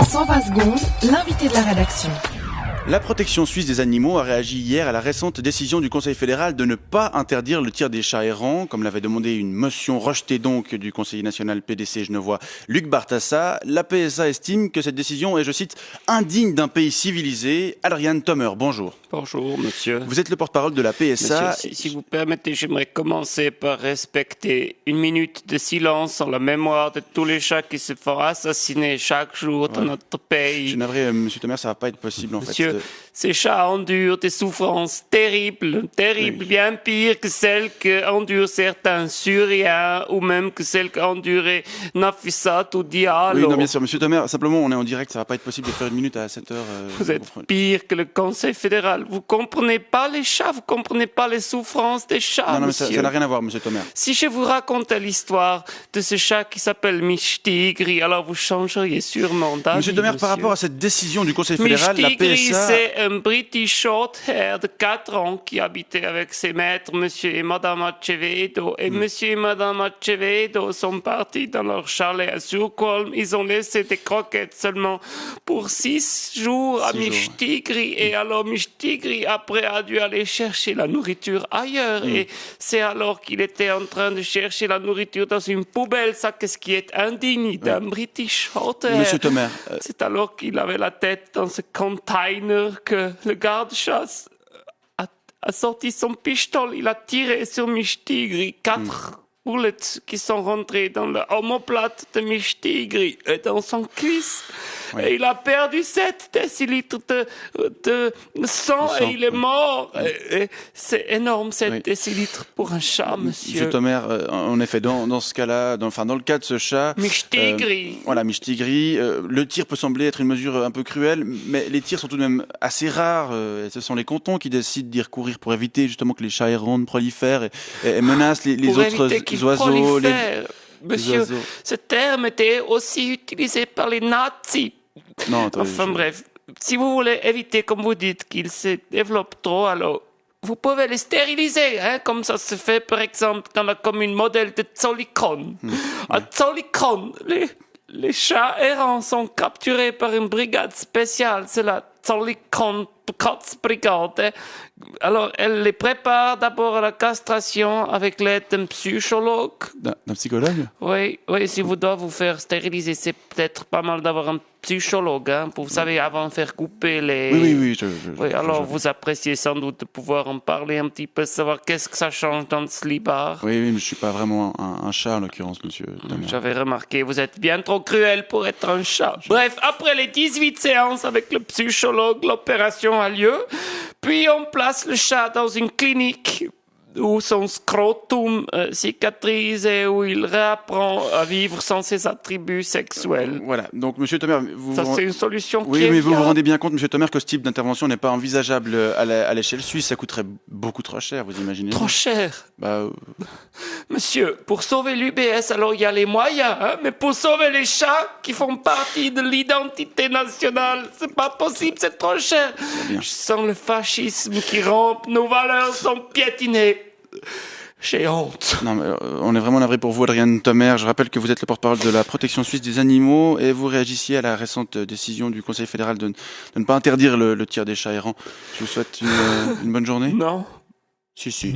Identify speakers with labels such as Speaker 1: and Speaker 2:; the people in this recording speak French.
Speaker 1: 120 secondes, l'invité de la rédaction.
Speaker 2: La protection suisse des animaux a réagi hier à la récente décision du Conseil fédéral de ne pas interdire le tir des chats errants, comme l'avait demandé une motion rejetée donc du conseiller national PDC genevois Luc Bartassa. La PSA estime que cette décision est, je cite, indigne d'un pays civilisé. Adrian Tomer, bonjour.
Speaker 3: Bonjour, monsieur.
Speaker 2: Vous êtes le porte-parole de la PSA.
Speaker 3: Monsieur, si vous permettez, j'aimerais commencer par respecter une minute de silence en la mémoire de tous les chats qui se font assassiner chaque jour dans notre pays.
Speaker 2: Je suis navré, monsieur Tomer, ça va pas être possible en
Speaker 3: Monsieur,
Speaker 2: fait.
Speaker 3: ces chats endurent des souffrances terribles,
Speaker 2: Oui.
Speaker 3: bien pires que celles qu'endurent certains Syriens ou même que celles qu'endurait Nafissat ou Diallo.
Speaker 2: Oui, non, bien sûr, monsieur Tomer, simplement on est en direct, ça va pas être possible de faire une minute à cette heure.
Speaker 3: Vous êtes pire que le Conseil fédéral. Vous comprenez pas les chats, vous comprenez pas les souffrances des chats,
Speaker 2: Non, mais
Speaker 3: monsieur.
Speaker 2: ça n'a rien à voir, monsieur Tomer.
Speaker 3: Si je vous racontais l'histoire de ce chat qui s'appelle Mishtigri, alors vous changeriez sûrement d'avis.
Speaker 2: Monsieur Tomer, par rapport à cette décision du Conseil fédéral, la
Speaker 3: Mishtigri,
Speaker 2: PSA...
Speaker 3: c'est un British Shorthair de 4 ans qui habitait avec ses maîtres, monsieur et madame Acevedo. Et monsieur et madame Acevedo sont partis dans leur chalet à Surcolm. Ils ont laissé des croquettes seulement pour 6 jours à
Speaker 2: 6 jours,
Speaker 3: Mishtigri. Et alors Mishtigri, après, a dû aller chercher la nourriture ailleurs. Et c'est alors qu'il était en train de chercher la nourriture dans une poubelle. Ça, qu'est-ce qui est indigne d'un British Shorthair.
Speaker 2: Monsieur Tomer,
Speaker 3: C'est alors qu'il avait la tête dans ce container que le garde-chasse a sorti son pistolet. Il a tiré sur Mishtigri. 4 bullets qui sont rentrés dans le omoplate de Mishtigri et dans son cuisse.
Speaker 2: Oui.
Speaker 3: Et il a perdu 7 décilitres de sang et il est mort. Et c'est énorme, 7 décilitres pour un chat, monsieur.
Speaker 2: Monsieur Tomer, en effet, dans ce cas-là, dans le cas de ce chat...
Speaker 3: Mishtigri.
Speaker 2: Voilà, Mishtigri. Le tir peut sembler être une mesure un peu cruelle, mais les tirs sont tout de même assez rares. Et ce sont les cantons qui décident d'y recourir pour éviter justement que les chats errants ne prolifèrent et menacent les autres oiseaux.
Speaker 3: Monsieur, ce terme était aussi utilisé par les nazis.
Speaker 2: Non, attendez,
Speaker 3: Enfin bref, si vous voulez éviter, comme vous dites, qu'ils se développent trop, alors vous pouvez les stériliser, hein, comme ça se fait par exemple dans la commune modèle de Zolikon. À Zolikon, les chats errants sont capturés par une brigade spéciale, c'est la Zolikon Katzbrigade. Alors, elle les prépare d'abord à la castration avec l'aide d'un psychologue.
Speaker 2: D'un psychologue?
Speaker 3: Oui, si vous devez vous faire stériliser, c'est peut-être pas mal d'avoir un psychologue, hein, pour, vous savez, avant de faire couper les...
Speaker 2: Oui,
Speaker 3: alors vous appréciez sans doute de pouvoir en parler un petit peu, savoir qu'est-ce que ça change dans le slibard.
Speaker 2: Oui, mais je suis pas vraiment un chat en l'occurrence, monsieur Tomer.
Speaker 3: J'avais remarqué, vous êtes bien trop cruel pour être un chat. Bref, après les 18 séances avec le psychologue, l'opération a lieu. Puis on place le chat dans une clinique où son scrotum cicatrise et où il réapprend à vivre sans ses attributs sexuels.
Speaker 2: Voilà, donc monsieur Tomer,
Speaker 3: C'est une solution
Speaker 2: oui,
Speaker 3: qui est
Speaker 2: mais vous
Speaker 3: bien.
Speaker 2: vous rendez bien compte, monsieur Tomer, que ce type d'intervention n'est pas envisageable à l'échelle suisse. Ça coûterait beaucoup trop cher, vous imaginez?
Speaker 3: Trop cher. Monsieur, pour sauver l'UBS, alors il y a les moyens, hein, mais pour sauver les chats qui font partie de l'identité nationale, c'est pas possible, c'est trop cher.
Speaker 2: bien.
Speaker 3: Je sens le fascisme qui rampe, nos valeurs sont piétinées. J'ai honte.
Speaker 2: Non, mais on est vraiment navré pour vous, Adrian Tomer. Je rappelle que vous êtes le porte-parole de la protection suisse des animaux et vous réagissiez à la récente décision du Conseil fédéral de ne pas interdire le tir des chats errants. Je vous souhaite une bonne journée.
Speaker 3: Non.
Speaker 2: Si.